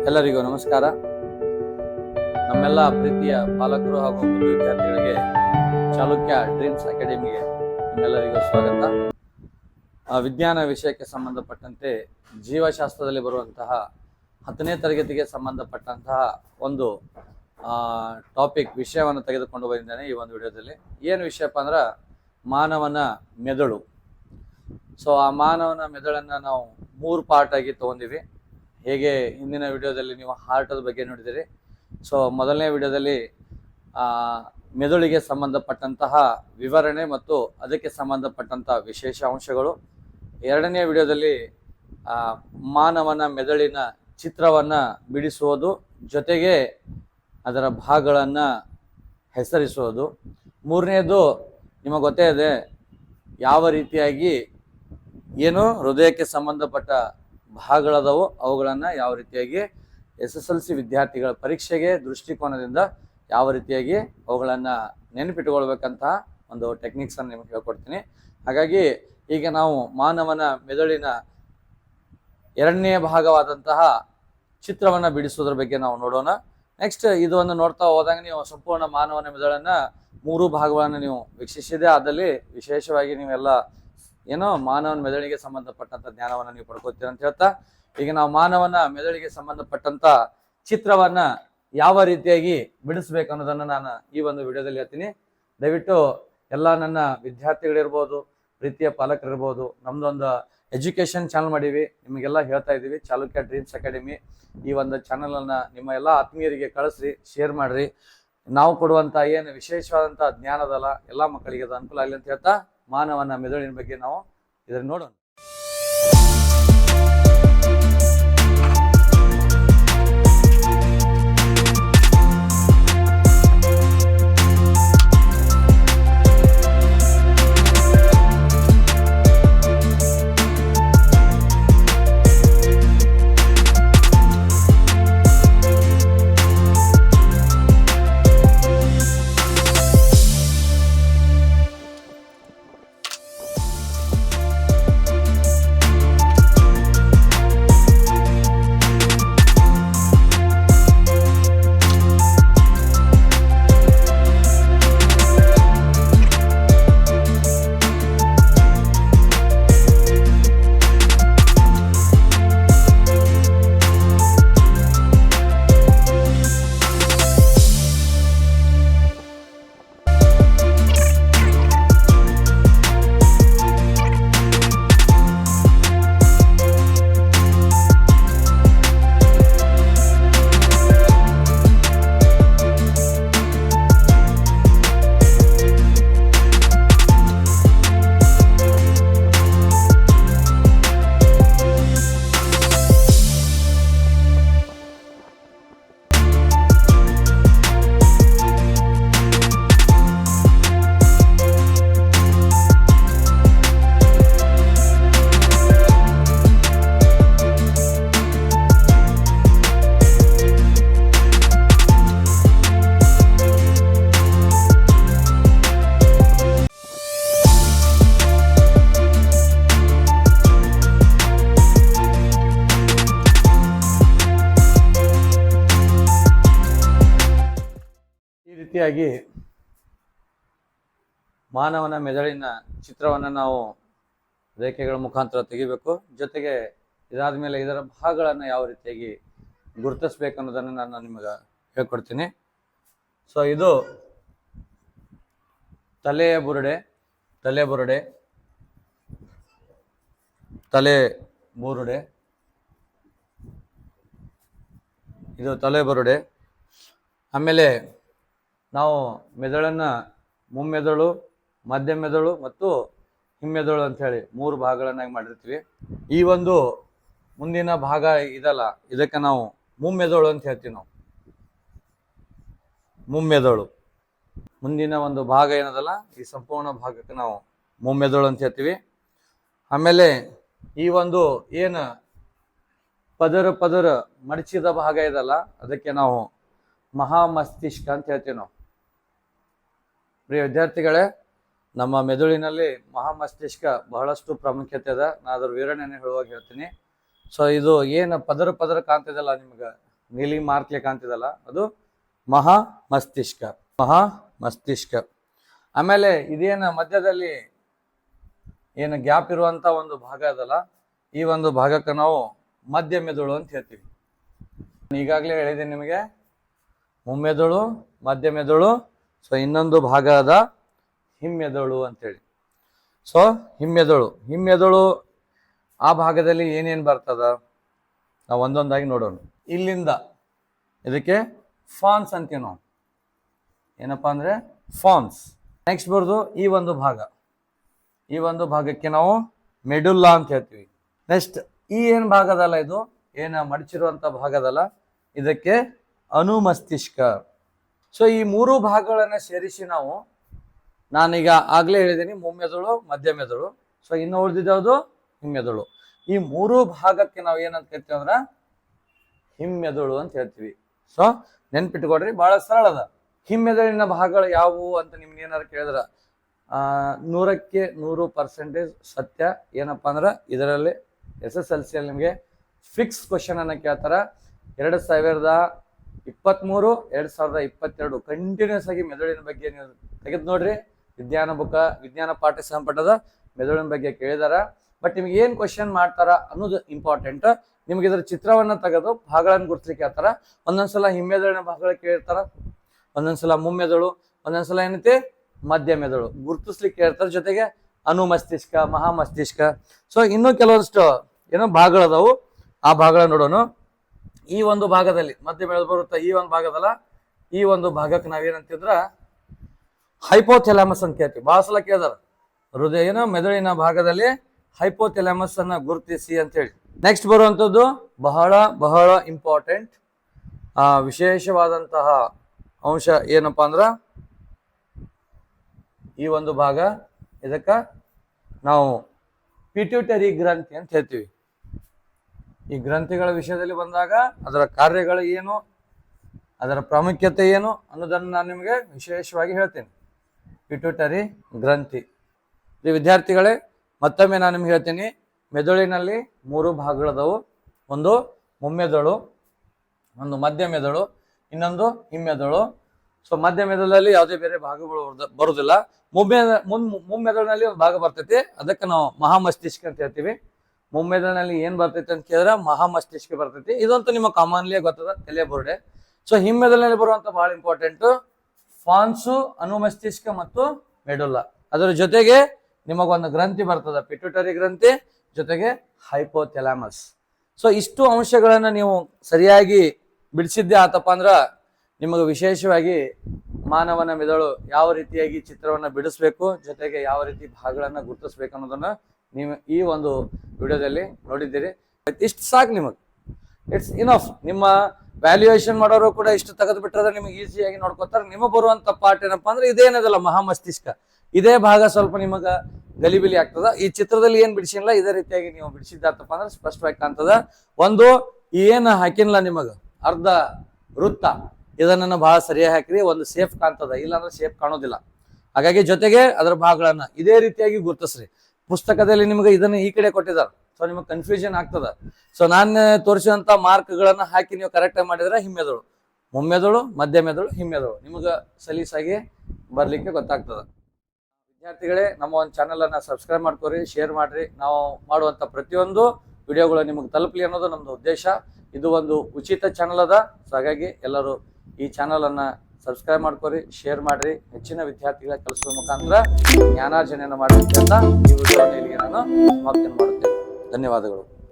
ಎಲ್ಲರಿಗೂ ನಮಸ್ಕಾರ. ನಮ್ಮೆಲ್ಲ ಪ್ರೀತಿಯ ಪಾಲಕರು ಹಾಗೂ ಮುದ್ದು ವಿದ್ಯಾರ್ಥಿಗಳಿಗೆ ಚಾಲುಕ್ಯ ಡ್ರೀಮ್ಸ್ ಅಕಾಡೆಮಿಗೆ ನಿಮ್ಮೆಲ್ಲರಿಗೂ ಸ್ವಾಗತ. ವಿಜ್ಞಾನ ವಿಷಯಕ್ಕೆ ಸಂಬಂಧಪಟ್ಟಂತೆ ಜೀವಶಾಸ್ತ್ರದಲ್ಲಿ ಬರುವಂತಹ 10ನೇ ತರಗತಿಗೆ ಸಂಬಂಧಪಟ್ಟಂತಹ ಒಂದು ವಿಷಯವನ್ನು ತೆಗೆದುಕೊಂಡು ಬಂದಿದ್ದೇನೆ ಈ ಒಂದು ವಿಡಿಯೋದಲ್ಲಿ. ಏನು ವಿಷಯಪ್ಪ ಅಂದ್ರೆ ಮಾನವನ ಮೆದುಳು. ಸೊ ಆ ಮಾನವನ ಮೆದುಳನ್ನು ನಾವು 3 ಪಾರ್ಟ್ ಆಗಿ ತೊಗೊಂಡಿವಿ. ಹೇಗೆ ಹಿಂದಿನ ವಿಡಿಯೋದಲ್ಲಿ ನೀವು ಹಾರ್ಟದ ಬಗ್ಗೆ ನೋಡಿದಿರಿ. ಸೊ ಮೊದಲನೇ ವಿಡಿಯೋದಲ್ಲಿ ಮೆದುಳಿಗೆ ಸಂಬಂಧಪಟ್ಟಂತಹ ವಿವರಣೆ ಮತ್ತು ಅದಕ್ಕೆ ಸಂಬಂಧಪಟ್ಟಂತಹ ವಿಶೇಷ ಅಂಶಗಳು. ಎರಡನೇ ವಿಡಿಯೋದಲ್ಲಿ ಮಾನವನ ಮೆದುಳಿನ ಚಿತ್ರವನ್ನು ಬಿಡಿಸುವುದು, ಜೊತೆಗೆ ಅದರ ಭಾಗಗಳನ್ನು ಹೆಸರಿಸುವುದು. ಮೂರನೇದು ನಿಮಗೆ ಗೊತ್ತೇ ಇದೆ, ಯಾವ ರೀತಿಯಾಗಿ ಏನು ಹೃದಯಕ್ಕೆ ಸಂಬಂಧಪಟ್ಟ ಭಾಗಗಳದವು ಅವುಗಳನ್ನು ಯಾವ ರೀತಿಯಾಗಿ SSLC ವಿದ್ಯಾರ್ಥಿಗಳ ಪರೀಕ್ಷೆಗೆ ದೃಷ್ಟಿಕೋನದಿಂದ ಯಾವ ರೀತಿಯಾಗಿ ಅವುಗಳನ್ನು ನೆನಪಿಟ್ಟುಕೊಳ್ಬೇಕಂತಹ ಒಂದು ಟೆಕ್ನಿಕ್ಸನ್ನು ನಿಮಗೆ ಹೇಳ್ಕೊಡ್ತೀನಿ. ಹಾಗಾಗಿ ಈಗ ನಾವು ಮಾನವನ ಮೆದುಳಿನ ಎರಡನೇ ಭಾಗವಾದಂತಹ ಚಿತ್ರವನ್ನು ಬಿಡಿಸೋದ್ರ ಬಗ್ಗೆ ನಾವು ನೋಡೋಣ. ನೆಕ್ಸ್ಟ್ ಇದನ್ನು ನೋಡ್ತಾ ಹೋದಾಗ ನೀವು ಸಂಪೂರ್ಣ ಮಾನವನ ಮೆದುಳನ್ನು 3 ಭಾಗಗಳನ್ನು ನೀವು ವೀಕ್ಷಿಸಿದೆ. ಅದಲ್ಲಿ ವಿಶೇಷವಾಗಿ ನೀವೆಲ್ಲ ಏನೋ ಮಾನವನ ಮೆದುಳಿಗೆ ಸಂಬಂಧಪಟ್ಟಂತ ಜ್ಞಾನವನ್ನು ನೀವು ಪಡ್ಕೋತೀರ ಅಂತ ಹೇಳ್ತಾ, ಈಗ ನಾವು ಮಾನವನ ಮೆದುಳಿಗೆ ಸಂಬಂಧಪಟ್ಟಂತ ಚಿತ್ರವನ್ನ ಯಾವ ರೀತಿಯಾಗಿ ಬಿಡಿಸ್ಬೇಕು ಅನ್ನೋದನ್ನ ನಾನು ಈ ಒಂದು ವಿಡಿಯೋದಲ್ಲಿ ಹೇಳ್ತೀನಿ. ದಯವಿಟ್ಟು ಎಲ್ಲ ನನ್ನ ವಿದ್ಯಾರ್ಥಿಗಳಿರ್ಬೋದು, ಪ್ರೀತಿಯ ಪಾಲಕರಿರ್ಬೋದು, ನಮ್ದೊಂದು ಎಜುಕೇಶನ್ ಚಾನಲ್ ಮಾಡೀವಿ, ನಿಮಗೆಲ್ಲ ಹೇಳ್ತಾ ಇದ್ದೀವಿ. ಚಾಲುಕ್ಯ ಡ್ರೀಮ್ಸ್ ಅಕಾಡೆಮಿ ಈ ಒಂದು ಚಾನಲನ್ನು ನಿಮ್ಮ ಎಲ್ಲ ಆತ್ಮೀಯರಿಗೆ ಕಳಿಸ್ರಿ, ಶೇರ್ ಮಾಡ್ರಿ. ನಾವು ಕೊಡುವಂಥ ಏನು ವಿಶೇಷವಾದಂಥ ಜ್ಞಾನದಲ್ಲ ಎಲ್ಲ ಮಕ್ಕಳಿಗೆ ಅದು ಅನುಕೂಲ ಆಗಲಿ ಅಂತ ಹೇಳ್ತಾ, ಮಾನವನ ಮೆದುಳಿನ ಬಗ್ಗೆ ನಾವು ಇದನ್ನು ನೋಡೋಣ. ರೀತಿಯಾಗಿ ಮಾನವನ ಮೆದುಳಿನ ಚಿತ್ರವನ್ನು ನಾವು ರೇಖೆಗಳ ಮುಖಾಂತರ ತೆಗಿಬೇಕು. ಜೊತೆಗೆ ಇದಾದ ಮೇಲೆ ಇದರ ಭಾಗಗಳನ್ನು ಯಾವ ರೀತಿಯಾಗಿ ಗುರುತಿಸ್ಬೇಕು ಅನ್ನೋದನ್ನು ನಾನು ನಿಮಗೆ ಹೇಳ್ಕೊಡ್ತೀನಿ. ಸೊ ಇದು ತಲೆ ಬುರುಡೆ, ಇದು ತಲೆ ಬುರುಡೆ. ಆಮೇಲೆ ನಾವು ಮೆದುಳನ್ನು ಮುಮ್ಮೆದುಳು, ಮಧ್ಯ ಮೆದುಳು ಮತ್ತು ಹಿಮ್ಮೆದುಳು ಅಂತ ಹೇಳಿ 3 ಭಾಗಗಳನ್ನಾಗಿ ಮಾಡಿರ್ತೀವಿ. ಈ ಒಂದು ಮುಂದಿನ ಭಾಗ ಇದಲ್ಲ, ಇದಕ್ಕೆ ನಾವು ಮುಮ್ಮೆದುಳು ಅಂತ ಹೇಳ್ತೀವಿ. ನಾವು ಮುಮ್ಮೆದುಳು ಮುಂದಿನ ಒಂದು ಭಾಗ ಏನದಲ್ಲ, ಈ ಸಂಪೂರ್ಣ ಭಾಗಕ್ಕೆ ನಾವು ಮುಮ್ಮೆದುಳು ಅಂತ ಹೇಳ್ತೀವಿ. ಆಮೇಲೆ ಈ ಒಂದು ಏನು ಪದರ ಮಡಚಿದ ಭಾಗ ಇದಲ್ಲ, ಅದಕ್ಕೆ ನಾವು ಮಹಾಮಸ್ತಿಷ್ಕ ಅಂತ ಹೇಳ್ತೀವಿ ನಾವು. ಪ್ರಿಯ ವಿದ್ಯಾರ್ಥಿಗಳೇ, ನಮ್ಮ ಮೆದುಳಿನಲ್ಲಿ ಮಹಾಮಸ್ತಿಷ್ಕ ಬಹಳಷ್ಟು ಪ್ರಾಮುಖ್ಯತೆ ಇದೆ. ನಾನು ಅದರ ವಿವರಣೆಯನ್ನು ಹೇಳುವಾಗ ಹೇಳ್ತೀನಿ. ಸೊ ಇದು ಏನು ಪದರ ಕಾಣ್ತಿದೆಲ್ಲ ನಿಮ್ಗೆ ನೀಲಿ ಮಾರ್ಕ್ಲೆ ಕಾಣ್ತಿದಲ್ಲ ಅದು ಮಹಾ ಮಸ್ತಿಷ್ಕ. ಮಹಾ ಮಸ್ತಿಷ್ಕ. ಆಮೇಲೆ ಇದೇನು ಮಧ್ಯದಲ್ಲಿ ಏನು ಗ್ಯಾಪ್ ಇರುವಂತ ಒಂದು ಭಾಗ ಅದಲ್ಲ, ಈ ಒಂದು ಭಾಗಕ್ಕೆ ನಾವು ಮಧ್ಯ ಮೆದುಳು ಅಂತ ಹೇಳ್ತೀವಿ. ಈಗಾಗಲೇ ಹೇಳಿದ್ದೀನಿ ನಿಮಗೆ, ಮುಮ್ಮೆದುಳು, ಮಧ್ಯ ಮೆದುಳು, ಸೊ ಇನ್ನೊಂದು ಭಾಗ ಅದ ಹಿಮ್ಮೆದುಳು ಅಂತೇಳಿ. ಸೊ ಹಿಮ್ಮೆದುಳು ಆ ಭಾಗದಲ್ಲಿ ಏನೇನು ಬರ್ತದ ನಾವು ಒಂದೊಂದಾಗಿ ನೋಡೋಣ. ಇಲ್ಲಿಂದ ಇದಕ್ಕೆ ಫಾನ್ಸ್ ಅಂತೀವಿ ನಾವು. ಏನಪ್ಪಾ ಅಂದ್ರೆ ಫಾನ್ಸ್. ನೆಕ್ಸ್ಟ್ ಬರೋದು ಈ ಒಂದು ಭಾಗ, ಈ ಒಂದು ಭಾಗಕ್ಕೆ ನಾವು ಮೆಡುಲ್ಲಾ ಅಂತ ಹೇಳ್ತೀವಿ. ನೆಕ್ಸ್ಟ್ ಈ ಏನು ಭಾಗದಲ್ಲ, ಇದು ಏನು ಮಡಚಿರುವಂತ ಭಾಗದಲ್ಲ, ಇದಕ್ಕೆ ಅನುಮಸ್ತಿಷ್ಕ. ಸೊ ಈ ಮೂರು ಭಾಗಗಳನ್ನ ಸೇರಿಸಿ ನಾವು, ನಾನೀಗ ಆಗ್ಲೇ ಹೇಳಿದ್ದೀನಿ ಮುಮ್ಮೆದುಳು, ಮಧ್ಯ ಮೆದುಳು, ಸೊ ಇನ್ನು ಉಳಿದಿದ್ದು ಹಿಮ್ಮೆದುಳು. ಈ ಮೂರು ಭಾಗಕ್ಕೆ ನಾವು ಏನಂತ ಹೇಳ್ತೀವಿ ಅಂದ್ರ ಹಿಮ್ಮೆದುಳು ಅಂತ ಹೇಳ್ತೀವಿ. ಸೊ ನೆನ್ಪಿಟ್ಕೊಡ್ರಿ, ಬಹಳ ಸರಳ ಅದ. ಹಿಮ್ಮೆದುಳಿನ ಭಾಗಗಳು ಯಾವುವು ಅಂತ ನಿಮ್ಗೆ ಏನಾರು ಕೇಳಿದ್ರ 100ಕ್ಕೆ 100% ಸತ್ಯ. ಏನಪ್ಪಾ ಅಂದ್ರ ಇದರಲ್ಲಿ SSLC ಅಲ್ಲಿ ನಿಮಗೆ ಫಿಕ್ಸ್ ಕ್ವಶನ್ ಅನ್ನ ಕೇಳ್ತಾರ. 2023 2022 ಕಂಟಿನ್ಯೂಸ್ ಆಗಿ ಮೆದುಳಿನ ಬಗ್ಗೆ ನೀವು ತೆಗೆದು ನೋಡ್ರಿ. ವಿಜ್ಞಾನ ಪಾಠ ಸಂಪುಟದ ಮೆದುಳಿನ ಬಗ್ಗೆ ಕೇಳಿದಾರ. ಬಟ್ ನಿಮ್ಗೆ ಏನ್ ಕ್ವಶನ್ ಮಾಡ್ತಾರ ಅನ್ನೋದು ಇಂಪಾರ್ಟೆಂಟ್. ನಿಮ್ಗೆ ಇದ್ರ ಚಿತ್ರವನ್ನ ತೆಗೆದು ಭಾಗಗಳನ್ನು ಗುರುತಿಸ್ಲಿಕ್ಕೆ ಹೇಳ್ತಾರ. ಒಂದೊಂದ್ಸಲ ಹಿಮ್ಮೆದುಳಿನ ಭಾಗಗಳು ಕೇಳಿರ್ತಾರ, ಒಂದೊಂದ್ಸಲ ಮುಮ್ಮೆದುಳು, ಒಂದೊಂದ್ಸಲ ಏನೈತಿ ಮಧ್ಯ ಮೆದುಳು ಗುರುತಿಸ್ಲಿಕ್ಕೆ ಹೇಳ್ತಾರ. ಜೊತೆಗೆ ಅನುಮಸ್ತಿಷ್ಕ, ಮಹಾಮಸ್ತಿಷ್ಕ. ಸೊ ಇನ್ನೂ ಕೆಲವೊಂದಿಷ್ಟು ಏನೋ ಭಾಗಗಳದಾವು, ಆ ಭಾಗಗಳ ನೋಡೋಣ. ಈ ಒಂದು ಭಾಗದಲ್ಲಿ ಮಧ್ಯ ಮೆದುಳು ಬರುತ್ತಾ, ಈ ಒಂದು ಭಾಗದಲ್ಲ, ಈ ಒಂದು ಭಾಗಕ್ಕೆ ನಾವೇನಂತಿದ್ರ ಹೈಪೋಥೆಲಾಮಸ್ ಅಂತ ಹೇಳ್ತೀವಿ. ಬಹಳ ಸಲ ಕೇಳಿದಾರ, ಹೃದಯ ಮೆದುಳಿನ ಭಾಗದಲ್ಲಿ ಹೈಪೋಥೆಲಾಮಸ್ ಅನ್ನ ಗುರುತಿಸಿ ಅಂತ ಹೇಳಿ. ನೆಕ್ಸ್ಟ್ ಬರುವಂತದ್ದು ಬಹಳ ಬಹಳ ಇಂಪಾರ್ಟೆಂಟ್ ವಿಶೇಷವಾದಂತಹ ಅಂಶ ಏನಪ್ಪಾ ಅಂದ್ರ ಈ ಒಂದು ಭಾಗ. ಇದಕ್ಕ ನಾವು ಪಿಟ್ಯೂಟರಿ ಗ್ರಂಥಿ ಅಂತ ಹೇಳ್ತೀವಿ. ಈ ಗ್ರಂಥಿಗಳ ವಿಷಯದಲ್ಲಿ ಬಂದಾಗ ಅದರ ಕಾರ್ಯಗಳು ಏನು, ಅದರ ಪ್ರಾಮುಖ್ಯತೆ ಏನು ಅನ್ನೋದನ್ನು ನಾನು ನಿಮಗೆ ವಿಶೇಷವಾಗಿ ಹೇಳ್ತೇನೆ. ಪಿಟ್ಯೂಟರಿ ಗ್ರಂಥಿ. ವಿದ್ಯಾರ್ಥಿಗಳೇ, ಮತ್ತೊಮ್ಮೆ ನಾನು ನಿಮ್ಗೆ ಹೇಳ್ತೀನಿ, ಮೆದುಳಿನಲ್ಲಿ 3 ಭಾಗಗಳದವು. ಒಂದು ಮುಮ್ಮೆದುಳು, ಒಂದು ಮಧ್ಯ ಮೆದುಳು, ಇನ್ನೊಂದು ಹಿಮ್ಮೆದುಳು. ಸೊ ಮಧ್ಯ ಮೆದುಳಲ್ಲಿ ಯಾವುದೇ ಬೇರೆ ಭಾಗಗಳು ಬರುವುದಿಲ್ಲ. ಮುಮ್ಮೆದುಳಿನಲ್ಲಿ ಒಂದು ಭಾಗ ಬರ್ತೈತಿ, ಅದಕ್ಕೆ ನಾವು ಮಹಾಮಸ್ತಿಷ್ಕ ಅಂತ ಹೇಳ್ತೀವಿ. ಮುಮ್ಮೆದುಳಿನಲ್ಲಿ ಏನ್ ಬರ್ತೈತಿ ಅಂತ ಕೇಳಿದ್ರೆ ಮಹಾಮಸ್ತಿಷ್ಕ ಬರ್ತೈತಿ. ಇದಂತೂ ನಿಮ್ಮ ಕಾಮನ್ಲಿ ಗೊತ್ತದ, ತಲೆ ಬುರುಡೆ. ಸೊ ಹಿಮ್ಮೆದುಳಿನಲ್ಲಿ ಬರುವಂತ ಬಹಳ ಇಂಪಾರ್ಟೆಂಟ್ ಫಾನ್ಸು, ಅನುಮಸ್ತಿಷ್ಕ ಮತ್ತು ಮೆಡುಲ್ಲಾ. ಅದರ ಜೊತೆಗೆ ನಿಮಗೊಂದು ಗ್ರಂಥಿ ಬರ್ತದ, ಪಿಟ್ಯೂಟರಿ ಗ್ರಂಥಿ, ಜೊತೆಗೆ ಹೈಪೋಥೆಲಾಮಸ್. ಸೊ ಇಷ್ಟು ಅಂಶಗಳನ್ನ ನೀವು ಸರಿಯಾಗಿ ಬಿಡಿಸಿದ್ದೆ ಆತಪ್ಪ ಅಂದ್ರ ನಿಮಗೆ ವಿಶೇಷವಾಗಿ ಮಾನವನ ಮೆದುಳು ಯಾವ ರೀತಿಯಾಗಿ ಚಿತ್ರವನ್ನ ಬಿಡಿಸ್ಬೇಕು, ಜೊತೆಗೆ ಯಾವ ರೀತಿ ಭಾಗಗಳನ್ನ ಗುರುತಿಸ್ಬೇಕು ಅನ್ನೋದನ್ನ ನೀವು ಈ ಒಂದು ವಿಡಿಯೋದಲ್ಲಿ ನೋಡಿದ್ದೀರಿ. ಇಷ್ಟು ಸಾಕು ನಿಮಗೆ, ಇಟ್ಸ್ ಇನಫ್. ನಿಮ್ಮ ವ್ಯಾಲ್ಯೂಯೇಷನ್ ಮಾಡೋರು ಕೂಡ ಇಷ್ಟು ತೆಗೆದು ಬಿಟ್ರೆ ನಿಮಗೆ ಈಸಿಯಾಗಿ ನೋಡ್ಕೋತಾರೆ. ನಿಮಗೆ ಬರುವಂತ ಪಾರ್ಟ್ ಏನಪ್ಪಾ ಅಂದ್ರೆ ಇದೇನದಲ್ಲ ಮಹಾಮಸ್ತಿಷ್ಕ. ಇದೇ ಭಾಗ ಸ್ವಲ್ಪ ನಿಮಗ ಗಲಿಬಿಲಿ ಆಗ್ತದ. ಈ ಚಿತ್ರದಲ್ಲಿ ಏನ್ ಬಿಡಿಸಿಲ್ಲ, ಇದೇ ರೀತಿಯಾಗಿ ನೀವು ಬಿಡಿಸಿದ್ದಾತಪ್ಪ ಅಂದ್ರೆ ಸ್ಪಷ್ಟವಾಗಿ ಕಾಣ್ತದ. ಒಂದು ಏನ್ ಹಾಕಿಲ್ಲ ನಿಮಗ ಅರ್ಧ ವೃತ್ತ, ಇದನ್ನ ಬಹಳ ಸರಿಯಾಗಿ ಹಾಕಿರಿ, ಒಂದು ಸೇಫ್ ಕಾಣ್ತದ, ಇಲ್ಲಾಂದ್ರೆ ಸೇಫ್ ಕಾಣೋದಿಲ್ಲ. ಹಾಗಾಗಿ ಜೊತೆಗೆ ಅದರ ಭಾಗಗಳನ್ನ ಇದೇ ರೀತಿಯಾಗಿ ಗುರುತಿಸ್ರಿ. ಪುಸ್ತಕದಲ್ಲಿ ನಿಮ್ಗೆ ಇದನ್ನ ಈ ಕಡೆ ಕೊಟ್ಟಿದ್ದಾರೆ, ಸೊ ನಿಮಗೆ ಕನ್ಫ್ಯೂಷನ್ ಆಗ್ತದ. ಸೊ ನಾನು ತೋರಿಸಿದಂತ ಮಾರ್ಕ್ಗಳನ್ನ ಹಾಕಿ ನೀವು ಕರೆಕ್ಟ್ ಆಗಿ ಮಾಡಿದ್ರೆ ಹಿಮ್ಮೆದುಳು, ಮುಮ್ಮೆದುಳು, ಮಧ್ಯ ಮೆದುಳು, ಹಿಮ್ಮೆದುಳು ನಿಮ್ಗೆ ಸಲೀಸಾಗಿ ಬರ್ಲಿಕ್ಕೆ ಗೊತ್ತಾಗ್ತದ. ವಿದ್ಯಾರ್ಥಿಗಳೇ, ನಮ್ಮ ಒಂದು ಚಾನಲ್ ಅನ್ನ ಸಬ್ಸ್ಕ್ರೈಬ್ ಮಾಡ್ಕೋರಿ, ಶೇರ್ ಮಾಡ್ರಿ. ನಾವು ಮಾಡುವಂತ ಪ್ರತಿಯೊಂದು ವಿಡಿಯೋಗಳು ನಿಮಗೆ ತಲುಪಲಿ ಅನ್ನೋದು ನಮ್ದು ಉದ್ದೇಶ. ಇದು ಒಂದು ಉಚಿತ ಚಾನಲ್ ಅದ. ಸೊ ಹಾಗಾಗಿ ಎಲ್ಲರೂ ಈ ಚಾನಲ್ ಅನ್ನ ಸಬ್ಸ್ಕ್ರೈಬ್ ಮಾಡ್ಕೋರಿ, ಶೇರ್ ಮಾಡ್ರಿ. ಹೆಚ್ಚಿನ ವಿದ್ಯಾರ್ಥಿಗಳ ಕಲಿಸುವ ಮುಖಾಂತರ ಜ್ಞಾನಾರ್ಜನೆಯನ್ನು ಮಾಡಲಿಕ್ಕೆ ಅಂತ ಈ ವಿಡಿಯೋನ ಇಲ್ಲಿಗೆ ನಾನು ಸಮಾಪ್ತಿ ಮಾಡುತ್ತೇನೆ. ಧನ್ಯವಾದಗಳು.